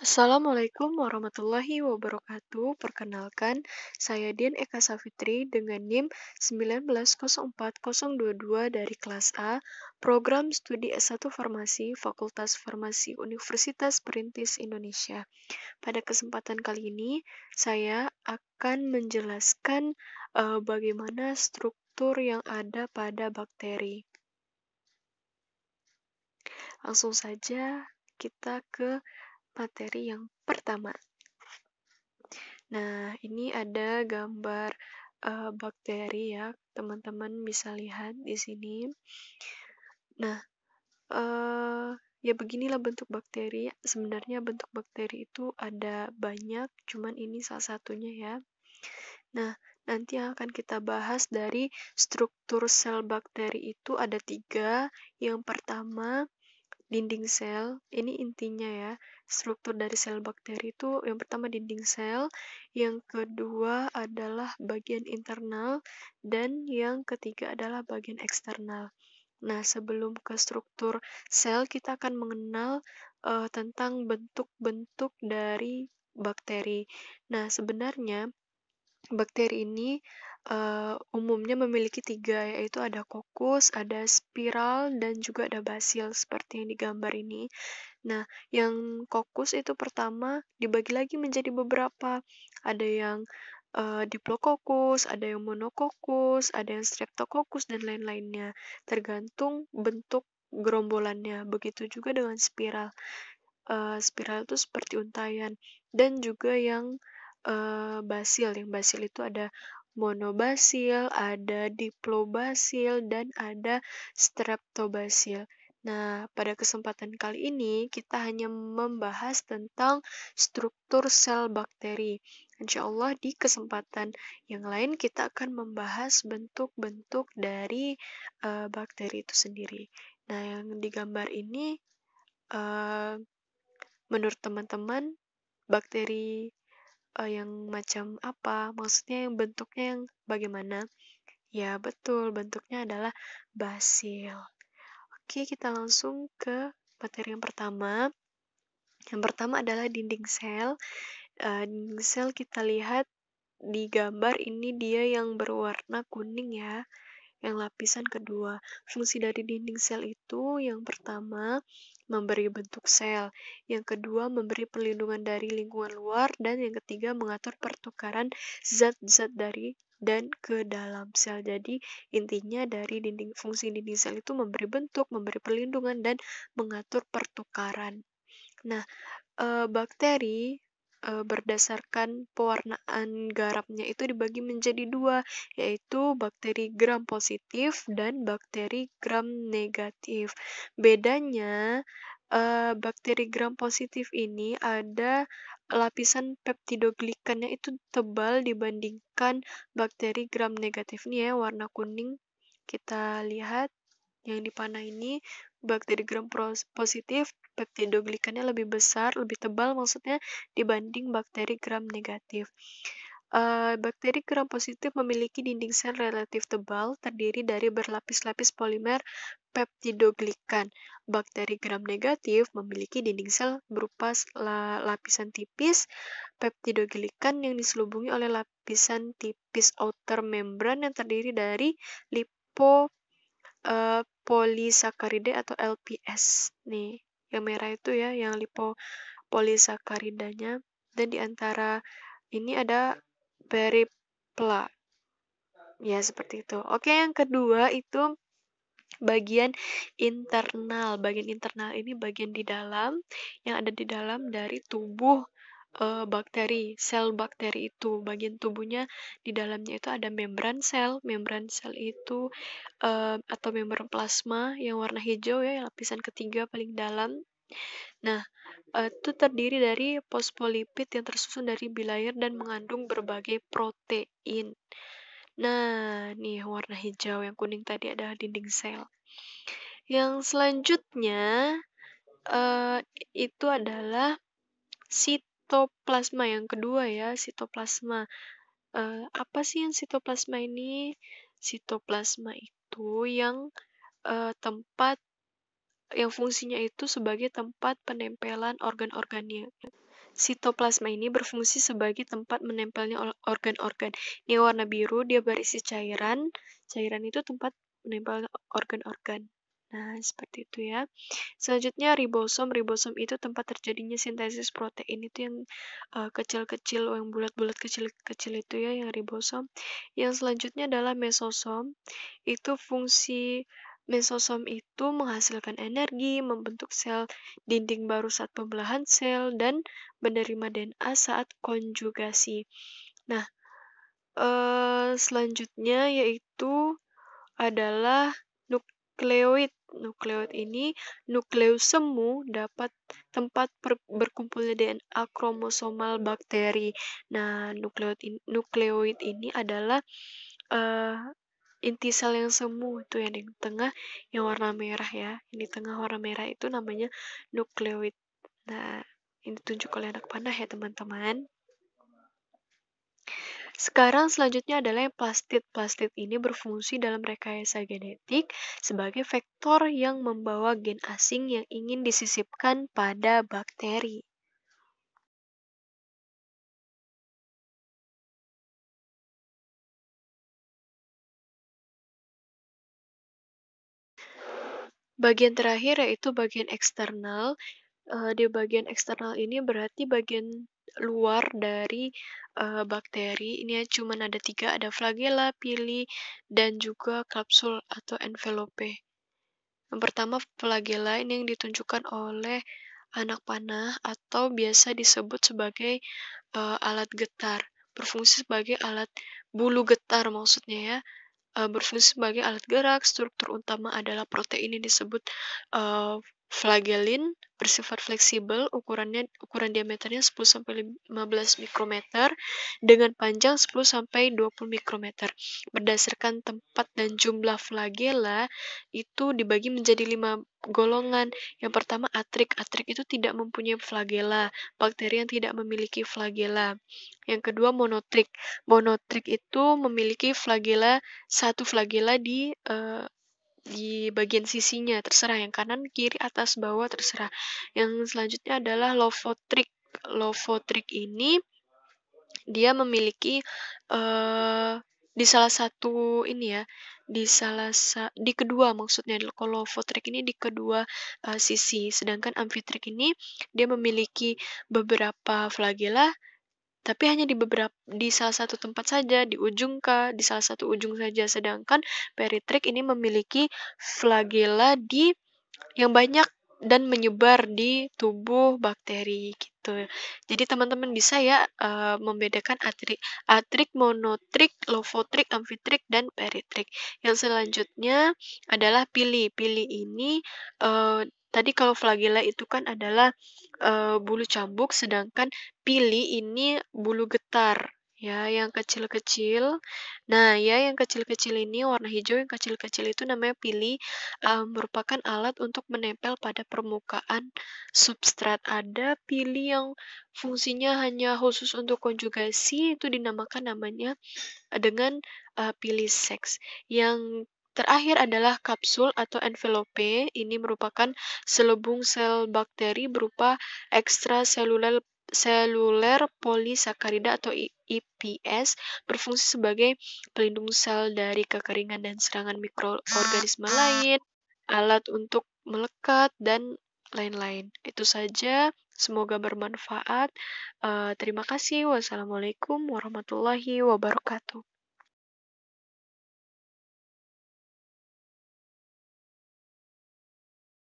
Assalamualaikum warahmatullahi wabarakatuh. Perkenalkan, saya Dian Eka Safitri dengan NIM 1904022 dari kelas A, Program Studi S1 Farmasi, Fakultas Farmasi Universitas Perintis Indonesia. Pada kesempatan kali ini, saya akan menjelaskan bagaimana struktur yang ada pada bakteri. Langsung saja kita ke materi yang pertama. Nah, ini ada gambar bakteri ya, teman-teman bisa lihat di sini. Nah, ya beginilah bentuk bakteri. Sebenarnya bentuk bakteri itu ada banyak, cuman ini salah satunya ya. Nah, nanti yang akan kita bahas dari struktur sel bakteri itu ada 3. Yang pertama, dinding sel, ini intinya ya. Struktur dari sel bakteri itu yang pertama dinding sel, yang kedua adalah bagian internal, dan yang ketiga adalah bagian eksternal. Nah, sebelum ke struktur sel, kita akan mengenal tentang bentuk-bentuk dari bakteri. Nah, sebenarnya bakteri ini umumnya memiliki 3, yaitu ada kokus, ada spiral, dan juga ada basil, seperti yang digambar ini. Nah, yang kokus itu pertama dibagi lagi menjadi beberapa. Ada yang diplococcus, ada yang monococcus, ada yang streptococcus, dan lain-lainnya. Tergantung bentuk gerombolannya. Begitu juga dengan spiral. Spiral itu seperti untayan. Dan juga yang basil. Yang basil itu ada monobasil, ada diplobasil, dan ada streptobasil. Nah, pada kesempatan kali ini kita hanya membahas tentang struktur sel bakteri. Insya Allah di kesempatan yang lain kita akan membahas bentuk-bentuk dari bakteri itu sendiri. Nah, yang digambar ini uh, menurut teman-teman bakteri yang macam apa? Maksudnya yang bentuknya yang bagaimana? Ya, betul, bentuknya adalah basil. Oke, kita langsung ke materi yang pertama. Yang pertama adalah dinding sel. Dinding sel kita lihat di gambar ini dia yang berwarna kuning ya, yang lapisan kedua. Fungsi dari dinding sel itu yang pertama memberi bentuk sel, yang kedua memberi perlindungan dari lingkungan luar, dan yang ketiga mengatur pertukaran zat-zat dari dan ke dalam sel. Jadi intinya dari fungsi dinding sel itu memberi bentuk, memberi perlindungan, dan mengatur pertukaran. Nah, bakteri berdasarkan pewarnaan garapnya itu dibagi menjadi 2, yaitu bakteri gram positif dan bakteri gram negatif. Bedanya, bakteri gram positif ini ada lapisan peptidoglikannya itu tebal dibandingkan bakteri gram negatif. Ini ya, warna kuning. Kita lihat yang di panah ini, bakteri gram positif, peptidoglikannya lebih besar, lebih tebal maksudnya dibanding bakteri gram negatif. Bakteri gram positif memiliki dinding sel relatif tebal, terdiri dari berlapis-lapis polimer peptidoglikan. Bakteri gram negatif memiliki dinding sel berupa lapisan tipis peptidoglikan yang diselubungi oleh lapisan tipis outer membran yang terdiri dari polisakarida atau LPS. Nih, yang merah itu ya, yang lipopolisacaridanya. Dan di antara ini ada peripla. Ya, seperti itu. Oke, yang kedua itu bagian internal. Bagian internal ini bagian di dalam, yang ada di dalam dari tubuh bakteri, sel bakteri itu. Bagian tubuhnya di dalamnya itu ada membran sel. Membran sel itu atau membran plasma yang warna hijau ya, lapisan ketiga paling dalam. Nah, itu terdiri dari fosfolipid yang tersusun dari bilayer dan mengandung berbagai protein. Nah, nih warna hijau, yang kuning tadi adalah dinding sel. Yang selanjutnya itu adalah sitoplasma yang kedua ya, sitoplasma. Apa sih yang sitoplasma ini? Sitoplasma itu yang tempat yang fungsinya itu sebagai tempat penempelan organ-organnya. Sitoplasma ini berfungsi sebagai tempat menempelnya organ-organ. Ini warna biru, dia berisi cairan. Cairan itu tempat menempel organ-organ. Nah, seperti itu ya. Selanjutnya ribosom. Ribosom itu tempat terjadinya sintesis protein itu yang kecil-kecil, yang bulat-bulat kecil-kecil itu ya, yang ribosom. Yang selanjutnya adalah mesosom. Itu fungsi mesosom itu menghasilkan energi, membentuk sel dinding baru saat pembelahan sel, dan menerima DNA saat konjugasi. Nah, selanjutnya yaitu adalah nukleoid. Nukleoid ini nukleus semu dapat tempat berkumpulnya DNA kromosomal bakteri. Nah, nukleoid ini adalah uh, inti sel yang semu itu yang di tengah yang warna merah ya. Yang di tengah warna merah itu namanya nukleoid. Nah, ini ditunjuk oleh anak panah ya teman-teman. Sekarang selanjutnya adalah yang plastid. Plastid ini berfungsi dalam rekayasa genetik sebagai vektor yang membawa gen asing yang ingin disisipkan pada bakteri. Bagian terakhir yaitu bagian eksternal. Di bagian eksternal ini berarti bagian luar dari bakteri. Ini cuma ada 3, ada flagella, pili, dan juga kapsul atau envelope. Yang pertama flagella ini yang ditunjukkan oleh anak panah atau biasa disebut sebagai alat getar. Berfungsi sebagai alat bulu getar maksudnya ya. Berfungsi sebagai alat gerak. Struktur utama adalah protein yang disebut flagellin, bersifat fleksibel, ukuran diameternya 10-15 mikrometer dengan panjang 10-20 mikrometer. Berdasarkan tempat dan jumlah flagella itu dibagi menjadi 5 golongan. Yang pertama atrik. Atrik itu tidak mempunyai flagella, bakteri yang tidak memiliki flagella. Yang kedua monotrik. Monotrik itu memiliki satu flagella di bagian sisinya, terserah yang kanan, kiri, atas, bawah, terserah. Yang selanjutnya adalah lovotrik. Lovotrik ini dia memiliki di salah satu ini ya, di kedua maksudnya kalau lovotrik ini di kedua sisi, sedangkan amfitrik ini dia memiliki beberapa flagella tapi hanya di salah satu tempat saja, di salah satu ujung saja. Sedangkan peritrik ini memiliki flagella yang banyak dan menyebar di tubuh bakteri gitu. Jadi teman-teman bisa ya membedakan atrik, monotrik, lovotrik, amfitrik, dan peritrik. Yang selanjutnya adalah pili. Pili ini tadi kalau flagella itu kan adalah bulu cambuk, sedangkan pili ini bulu getar ya, yang kecil-kecil. Nah, ya yang kecil-kecil ini warna hijau yang kecil-kecil itu namanya pili, merupakan alat untuk menempel pada permukaan substrat. Ada pili yang fungsinya hanya khusus untuk konjugasi itu namanya dengan pili seks. Yang terakhir adalah kapsul atau envelope. Ini merupakan selubung sel bakteri berupa ekstraseluler polisakarida atau IPS, berfungsi sebagai pelindung sel dari kekeringan dan serangan mikroorganisme lain, alat untuk melekat, dan lain-lain. Itu saja, semoga bermanfaat. Terima kasih. Wassalamualaikum warahmatullahi wabarakatuh.